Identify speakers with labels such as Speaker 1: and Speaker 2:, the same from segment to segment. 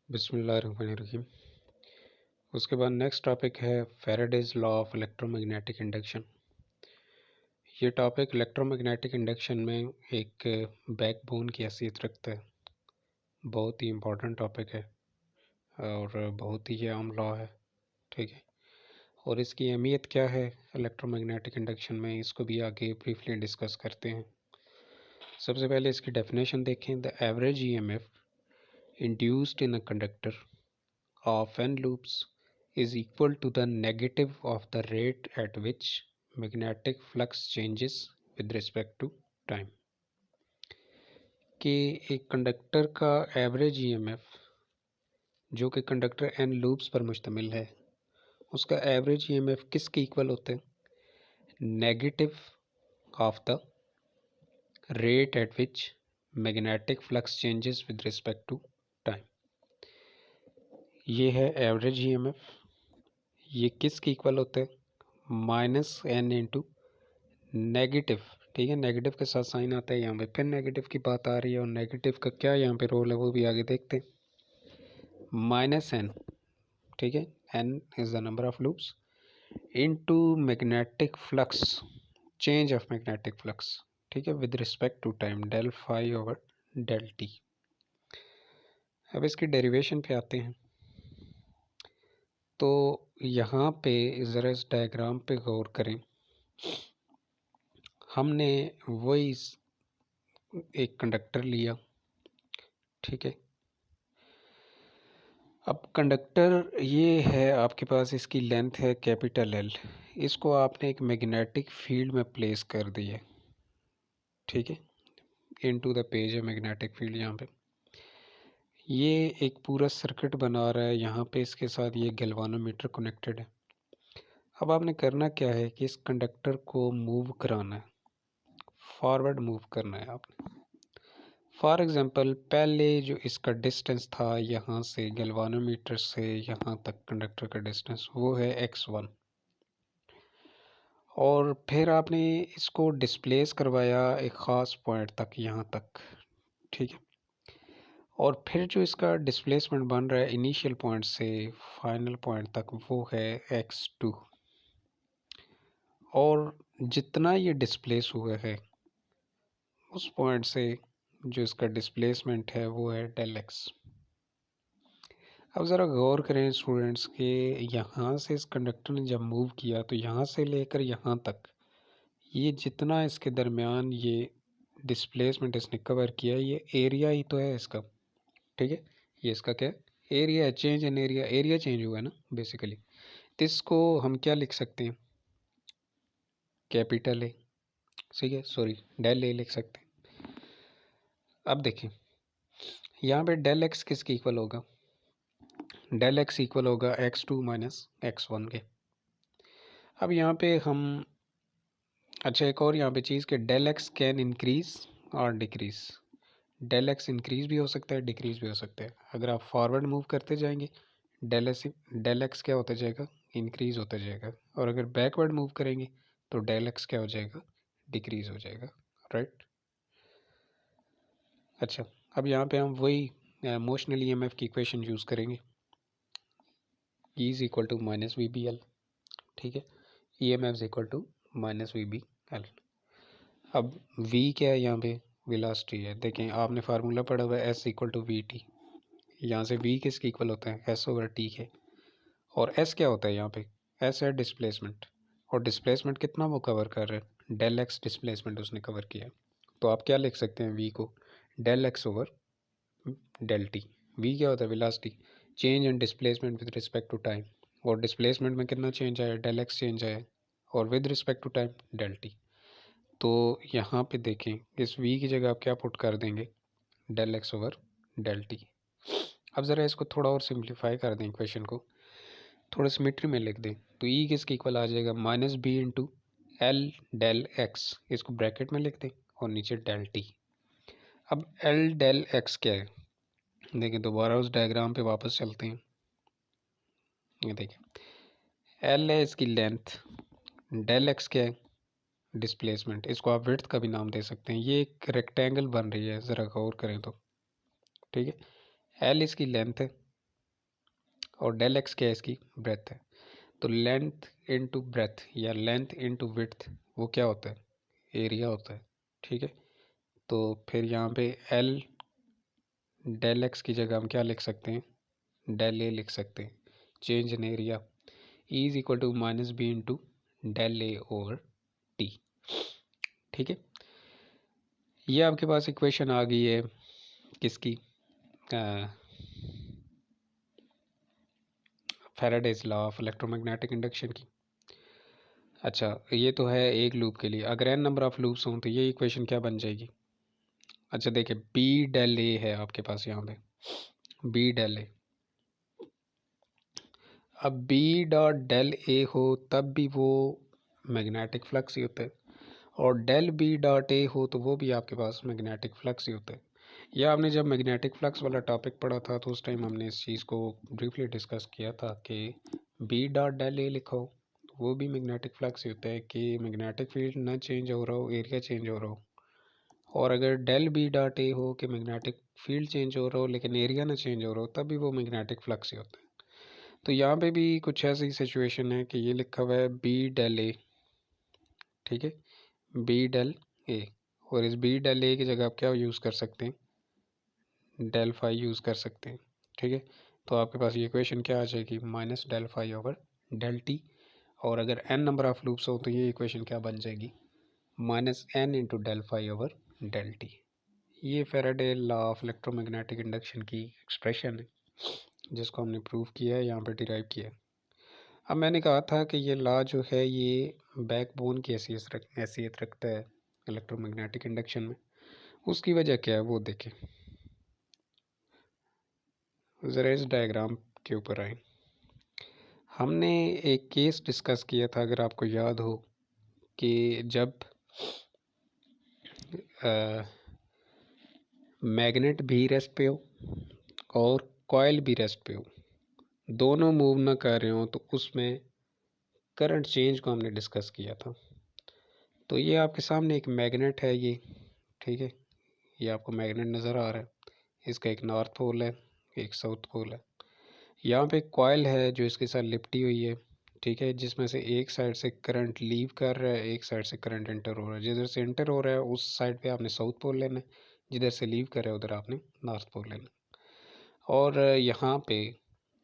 Speaker 1: बिस्मिल्लाहिर्रहमानिर्रहीम। उसके बाद नेक्स्ट टॉपिक है Faraday's law of electromagnetic induction. ये टॉपिक इलेक्ट्रोमैग्नेटिक इंडक्शन में एक बैकबोन की हैसियत रखता है। बहुत ही इम्पोर्टेंट टॉपिक है और बहुत ही आम लॉ है, ठीक है। और इसकी अहमियत क्या है इलेक्ट्रोमैग्नेटिक इंडक्शन में, इसको भी आगे ब्रीफली डिस्कस करते हैं। सबसे पहले इसकी डेफिनेशन देखें। The average EMF induced in a conductor of n loops is equal to the negative of the rate at which magnetic flux changes with respect to time। कि एक कंडक्टर का average EMF जो कि conductor n loops पर मुश्तमिल है, उसका average EMF किसके इक्वल होते हैं? Negative of the rate at which magnetic flux changes with respect to time. ये है एवरेज ईएमएफ। ये किसके इक्वल होते हैं? माइनस एन इंटू नेगेटिव, ठीक है। नेगेटिव के साथ साइन आता है यहाँ पे, फिर नेगेटिव की बात आ रही है और नेगेटिव का क्या यहाँ पे रोल है वो भी आगे देखते हैं। माइनस एन, ठीक है, n is the number of loops into magnetic flux, change of magnetic flux, ठीक है, with respect to time, del phi over del T. अब इसकी डेरिवेशन पे आते हैं। तो यहाँ पे ज़रा इस डायग्राम पे गौर करें। हमने वही एक कंडक्टर लिया, ठीक है। अब कंडक्टर ये है आपके पास, इसकी लेंथ है कैपिटल एल। इसको आपने एक मैग्नेटिक फील्ड में प्लेस कर दिया, ठीक है। इनटू द पेज है मैग्नेटिक फील्ड। यहाँ पे ये एक पूरा सर्किट बना रहा है, यहाँ पे इसके साथ ये गैल्वानोमीटर कनेक्टेड है। अब आपने करना क्या है कि इस कंडक्टर को मूव कराना है, फॉरवर्ड मूव करना है आपने। फॉर एग्ज़ाम्पल पहले जो इसका डिस्टेंस था यहाँ से, गैल्वानोमीटर से यहाँ तक कंडक्टर का डिस्टेंस, वो है x1। और फिर आपने इसको डिस्प्लेस करवाया एक ख़ास पॉइंट तक, यहाँ तक, ठीक है। और फिर जो इसका डिस्प्लेसमेंट बन रहा है इनिशियल पॉइंट से फाइनल पॉइंट तक, वो है x2। और जितना ये डिस्प्लेस हुआ है उस पॉइंट से जो इसका डिस्प्लेसमेंट है वो है डेल एक्स। अब ज़रा गौर करें स्टूडेंट्स के, यहाँ से इस कंडक्टर ने जब मूव किया तो यहाँ से लेकर यहाँ तक ये जितना इसके दरमियान ये डिस्प्लेसमेंट इसने कवर किया, ये एरिया ही तो है इसका, ठीक है। ये इसका क्या है? एरिया है। Change in area, area change हुआ है ना बेसिकली। तो इसको हम क्या लिख सकते हैं? कैपिटल ए, ठीक है, सॉरी डेल ए लिख सकते हैं। अब देखें यहाँ पे डेल एक्स किसके इक्वल होगा? डेल एक्स इक्वल होगा x2 माइनस x1 के। अब यहाँ पे हम, अच्छा एक और यहाँ पे चीज़ कि डेल एक्स कैन इंक्रीज और डिक्रीज। डेल एक्स इंक्रीज भी हो सकता है, डिक्रीज भी हो सकता है। अगर आप फॉरवर्ड मूव करते जाएंगे डेल एक्स क्या होता जाएगा? इंक्रीज होता जाएगा। और अगर बैकवर्ड मूव करेंगे तो डेल एक्स क्या हो जाएगा? डिक्रीज हो जाएगा, राइट। अच्छा, अब यहाँ पे हम वही मोशनल ईएमएफ की इक्वेशन यूज़ करेंगे। E is equal to minus v B l, ठीक है। E M F is equal to minus v B l. अब v क्या है यहाँ पे? वेलोसिटी है। देखें आपने फार्मूला पढ़ा हुआ है s equal to v t. यहाँ से v किसके इक्वल होता है? s ओवर t के। और s क्या होता है यहाँ पे? s है डिस्प्लेसमेंट। और डिस्प्लेसमेंट कितना वो कवर कर रहा है? डेल एक्स डिस्प्लेसमेंट उसने कवर किया। तो आप क्या लिख सकते हैं v को? Del x over del t. v क्या होता है? Velocity, change in displacement with respect to time. और डिस्प्लेसमेंट में कितना चेंज आया? डेल एक्स चेंज आया। और with respect to time del t. तो यहाँ पे देखें इस v की जगह आप क्या पुट कर देंगे? Del x over del T. अब ज़रा इसको थोड़ा और सिंप्लीफाई कर दें, इक्वेशन को थोड़ा सिमेट्री में लिख दें। तो e किसके इक्वल आ जाएगा? Minus B into L del X, इसको ब्रैकेट में लिख दें और नीचे डेल टी। अब एल डेल एक्स क्या है? देखिए दोबारा उस डायग्राम पे वापस चलते हैं। ये देखिए एल है इसकी लेंथ, डेल एक्स क्या है? डिस्प्लेसमेंट। इसको आप विड्थ का भी नाम दे सकते हैं। ये एक रेक्टेंगल बन रही है, ज़रा गौर करें तो, ठीक है। एल इसकी लेंथ है और डेल एक्स क्या है, इसकी ब्रेथ है। तो लेंथ इनटू ब्रेथ या लेंथ इनटू विड्थ वो क्या होता है, एरिया होता है। ठीक है, तो फिर यहाँ पे एल डेल एक्स की जगह हम क्या लिख सकते हैं, डेल ए लिख सकते हैं। Change in area E is equal to minus B into del A over T. ठीक है, ये आपके पास इक्वेशन आ गई है किसकी, Faraday's law of electromagnetic induction की। अच्छा, ये तो है एक लूप के लिए। अगर एन नंबर ऑफ लूप्स हों तो ये इक्वेशन क्या बन जाएगी। अच्छा देखिए, बी डेल ए है आपके पास यहाँ पे, बी डेल ए। अब बी डॉट डेल ए हो तब भी वो मैग्नेटिक फ्लक्स ही होता है, और डेल बी डॉट ए हो तो वो भी आपके पास मैग्नेटिक फ्लक्स ही होता है। या आपने जब मैग्नेटिक फ्लक्स वाला टॉपिक पढ़ा था तो उस टाइम हमने इस चीज़ को ब्रीफली डिस्कस किया था कि बी डॉट डेल ए लिखो तो वो भी मैग्नेटिक फ्लक्स ही होता है कि मैग्नेटिक फील्ड ना चेंज हो रहा हो, एरिया चेंज हो रहा हो। और अगर डेल बी डॉट ए हो कि मैग्नेटिक फील्ड चेंज हो रहा हो लेकिन एरिया ना चेंज हो रहा हो, तब भी वो मैग्नेटिक फ्लक्स ही होता है। तो यहाँ पे भी कुछ ऐसी सिचुएशन है कि ये लिखा हुआ है बी डेल ए, ठीक है, बी डेल ए, और इस बी डेल ए की जगह आप क्या यूज़ कर सकते हैं, डेल फाई यूज़ कर सकते हैं। ठीक है, तो आपके पास ये इक्वेशन क्या आ जाएगी, minus del phi over del T. और अगर एन नंबर ऑफ लूप्स हो तो ये इक्वेशन क्या बन जाएगी, minus n into del phi over del t. ये Faraday law of electromagnetic induction की एक्सप्रेशन है जिसको हमने प्रूव किया है, यहाँ पर डिराइव किया है। अब मैंने कहा था कि ये लॉ जो है ये बैकबोन की हैसियत रखता है इलेक्ट्रोमैग्नेटिक इंडक्शन में। उसकी वजह क्या है वो देखें, ज़रा इस डायग्राम के ऊपर आए। हमने एक केस डिस्कस किया था, अगर आपको याद हो, कि जब मैग्नेट भी रेस्ट पे हो और कॉयल भी रेस्ट पे हो, दोनों मूव ना कर रहे हो, तो उसमें करंट चेंज को हमने डिस्कस किया था। तो ये आपके सामने एक मैग्नेट है ये, ठीक है, ये आपको मैग्नेट नज़र आ रहा है। इसका एक नॉर्थ पोल है, एक साउथ पोल है। यहाँ पे एक कॉयल है जो इसके साथ लिपटी हुई है, ठीक है, जिसमें से एक साइड से करंट लीव कर रहा है, एक साइड से करंट एंटर हो रहा है। जिधर से एंटर हो रहा है उस साइड पे आपने साउथ पोल लेना है, जिधर से लीव कर रहा है उधर आपने नॉर्थ पोल लेना है। और यहाँ पे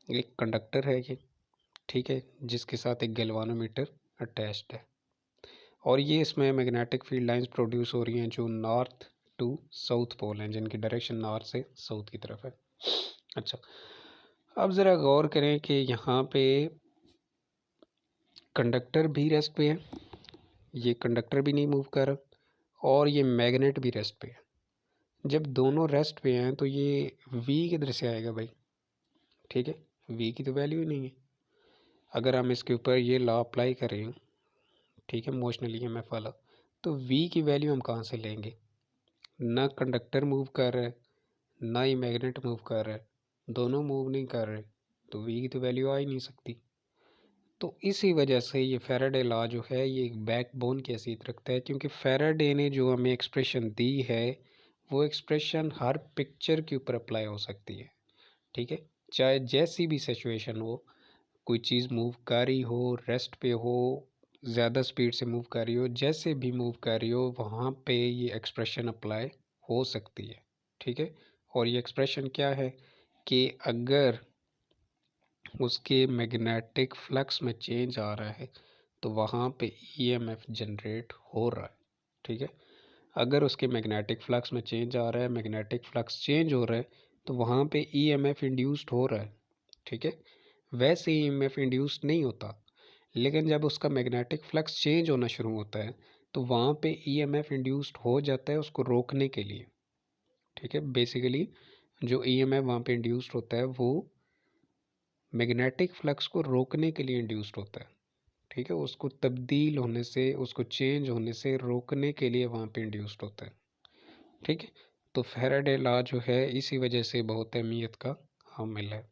Speaker 1: एक कंडक्टर है ये, ठीक है, जिसके साथ एक गैल्वानोमीटर अटैच्ड है, और ये इसमें मैग्नेटिक फील्ड लाइंस प्रोड्यूस हो रही हैं जो नॉर्थ टू साउथ पोल हैं, जिनकी डायरेक्शन नॉर्थ से साउथ की तरफ है। अच्छा, अब ज़रा गौर करें कि यहाँ पे कंडक्टर भी रेस्ट पे है, ये कंडक्टर भी नहीं मूव कर रहा, और ये मैग्नेट भी रेस्ट पे है। जब दोनों रेस्ट पे हैं तो ये V किधर से आएगा भाई, ठीक है, V की तो वैल्यू ही नहीं है। अगर हम इसके ऊपर ये लॉ अप्लाई करें, ठीक है, मोशनल ईएमएफ वाला, तो V की वैल्यू हम कहाँ से लेंगे, ना कंडक्टर मूव कर रहा है ना ही मैग्नेट मूव कर रहा है, दोनों मूव नहीं कर रहे, तो V की तो वैल्यू आ ही नहीं सकती। तो इसी वजह से ये फैराडे लॉ जो है ये एक बैकबोन की हैसियत रखता है, क्योंकि फैराडे ने जो हमें एक्सप्रेशन दी है वो एक्सप्रेशन हर पिक्चर के ऊपर अप्लाई हो सकती है, ठीक है, चाहे जैसी भी सिचुएशन हो, कोई चीज़ मूव कर रही हो, रेस्ट पे हो, ज़्यादा स्पीड से मूव कर रही हो, जैसे भी मूव कर रही हो वहाँ पे ये एक्सप्रेशन अप्लाई हो सकती है, ठीक है। और ये एक्सप्रेशन क्या है कि अगर उसके मैग्नेटिक फ्लक्स में चेंज आ रहा है तो वहाँ पे ईएमएफ जनरेट हो रहा है, ठीक है। अगर उसके मैग्नेटिक फ्लक्स में चेंज आ रहा है, मैग्नेटिक फ्लक्स चेंज हो रहा है, तो वहाँ पे ईएमएफ इंड्यूस्ड हो रहा है, ठीक है। वैसे ईएमएफ इंड्यूस्ड नहीं होता, लेकिन जब उसका मैग्नेटिक फ्लक्स चेंज होना शुरू होता है तो वहाँ पे ईएमएफ इंड्यूस्ड हो जाता है उसको रोकने के लिए, ठीक है। बेसिकली जो ईएमएफ वहाँ पे इंड्यूस्ड होता है वो मैग्नेटिक फ्लक्स को रोकने के लिए इंड्यूस्ड होता है, ठीक है, उसको तब्दील होने से, उसको चेंज होने से रोकने के लिए वहाँ पे इंड्यूस्ड होता है, ठीक है। तो फैराडे लॉ जो है इसी वजह से बहुत अहमियत का हामिल है।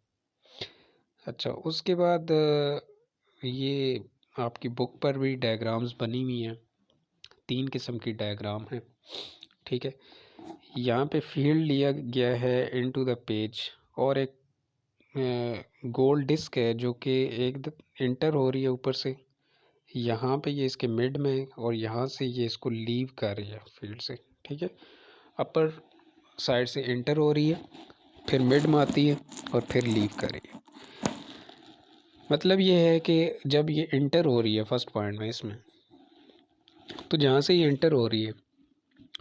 Speaker 1: अच्छा, उसके बाद ये आपकी बुक पर भी डायग्राम्स बनी हुई हैं, 3 किस्म की डायग्राम है, ठीक है। यहाँ पे फील्ड लिया गया है इनटू द पेज, और एक गोल डिस्क है जो कि एक इंटर हो रही है ऊपर से, यहाँ पे ये इसके मिड में है और यहाँ से ये इसको लीव कर रही है फील्ड से, ठीक है। अपर साइड से इंटर हो रही है, फिर मिड में आती है और फिर लीव कर रही है। मतलब ये है कि जब ये इंटर हो रही है फर्स्ट पॉइंट में इसमें, तो जहाँ से ये इंटर हो रही है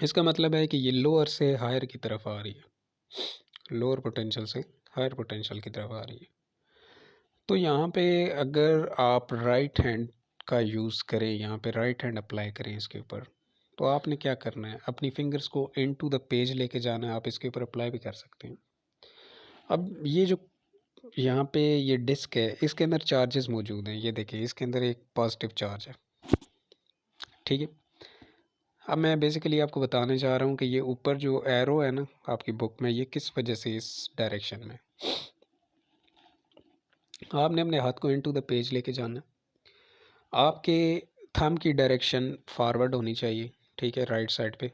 Speaker 1: इसका मतलब है कि ये लोअर से हायर की तरफ आ रही है, लोअर पोटेंशियल से हायर पोटेंशियल की तरफ आ रही है। तो यहाँ पे अगर आप राइट हैंड का यूज़ करें, यहाँ पे राइट हैंड अप्लाई करें इसके ऊपर, तो आपने क्या करना है, अपनी फिंगर्स को इन टू द पेज लेके जाना है। आप इसके ऊपर अप्लाई भी कर सकते हैं। अब ये जो यहाँ पे ये डिस्क है, इसके अंदर चार्जेस मौजूद हैं। ये देखिए, इसके अंदर एक पॉजिटिव चार्ज है, ठीक है। अब मैं बेसिकली आपको बताने चाह रहा हूँ कि ये ऊपर जो एरो है ना आपकी बुक में, ये किस वजह से इस डायरेक्शन में। आपने अपने हाथ को इनटू द पेज लेके जाना। आपके थंब की डायरेक्शन फॉरवर्ड होनी चाहिए, ठीक है, राइट साइड पे।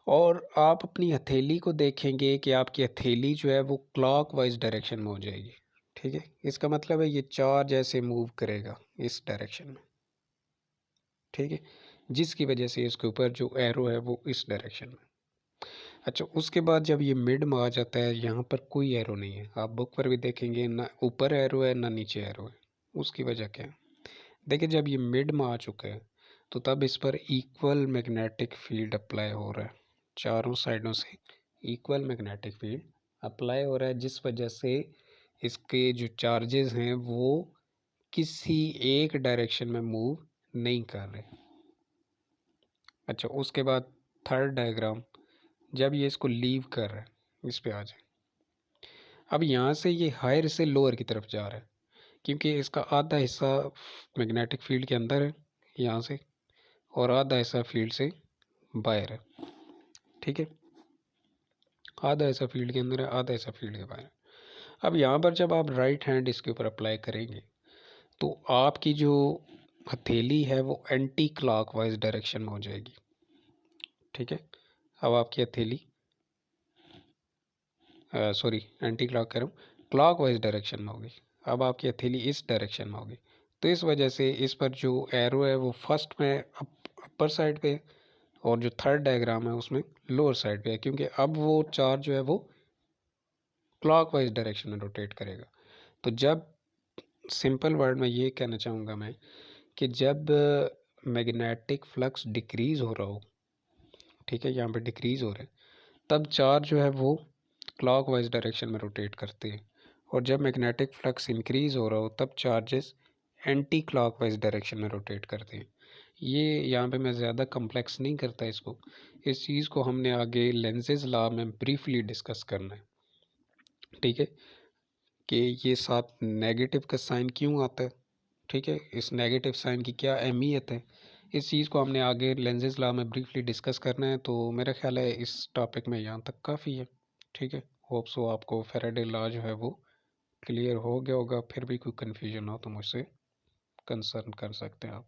Speaker 1: और आप अपनी हथेली को देखेंगे कि आपकी हथेली जो है वो क्लॉकवाइज डायरेक्शन में हो जाएगी, ठीक है। इसका मतलब है ये चार्ज ऐसे मूव करेगा इस डायरेक्शन में, ठीक है, जिसकी वजह से इसके ऊपर जो एरो है वो इस डायरेक्शन में। अच्छा, उसके बाद जब ये मिड में आ जाता है, यहाँ पर कोई एरो नहीं है। आप बुक पर भी देखेंगे ना ऊपर एरो है ना नीचे एरो है। उसकी वजह क्या है, देखिए जब ये मिड में आ चुका है तो तब इस पर इक्वल मैग्नेटिक फील्ड अप्लाई हो रहा है, चारों साइडों से इक्वल मैग्नेटिक फील्ड अप्लाई हो रहा है, जिस वजह से इसके जो चार्जेस हैं वो किसी एक डायरेक्शन में मूव नहीं कर रहे। अच्छा, उसके बाद थर्ड डायग्राम, जब ये इसको लीव कर रहा है, इस पे आ जाए। अब यहाँ से ये हायर से लोअर की तरफ जा रहा है, क्योंकि इसका आधा हिस्सा मैग्नेटिक फील्ड के अंदर है यहाँ से, और आधा हिस्सा फील्ड से बाहर है, ठीक है। आधा हिस्सा फील्ड के अंदर है, आधा हिस्सा फील्ड के बाहर है। अब यहाँ पर जब आप राइट हैंड इसके ऊपर अप्लाई करेंगे तो आपकी जो हथेली है वो एंटी क्लॉकवाइज डायरेक्शन में हो जाएगी, ठीक है। अब आपकी हथेली सॉरी एंटी क्लॉक कह रहा हूँ, क्लॉकवाइज डायरेक्शन में होगी। अब आपकी हथेली इस डायरेक्शन में होगी, तो इस वजह से इस पर जो एरो है वो फर्स्ट में अपर साइड पे, और जो थर्ड डायग्राम है उसमें लोअर साइड पे है, क्योंकि अब वो चार्ज जो है वो क्लॉकवाइज डायरेक्शन में रोटेट करेगा। तो जब सिंपल वर्ड में ये कहना चाहूँगा मैं कि जब मैग्नेटिक फ्लक्स डिक्रीज़ हो रहा हो, ठीक है, यहाँ पे डिक्रीज़ हो रहा है, तब चार्ज जो है वो क्लॉकवाइज डायरेक्शन में रोटेट करते हैं। और जब मैग्नेटिक फ्लक्स इंक्रीज़ हो रहा हो तब चार्जेस एंटी क्लॉकवाइज डायरेक्शन में रोटेट करते हैं। ये यहाँ पे मैं ज़्यादा कम्प्लेक्स नहीं करता इसको। इस चीज़ को हमने आगे लेंसेज लॉ में ब्रीफली डिस्कस करना है, ठीक है, कि ये साथ नेगेटिव का साइन क्यों आता है, ठीक है, इस नेगेटिव साइन की क्या अहमियत है। इस चीज़ को हमने आगे लेंसेज लॉ में ब्रीफली डिस्कस करना है। तो मेरा ख्याल है इस टॉपिक में यहाँ तक काफ़ी है, ठीक है। होप सो आपको फैराडे लॉ जो है वो क्लियर हो गया होगा। फिर भी कोई कन्फ्यूजन हो तो मुझसे कंसर्न कर सकते हैं आप।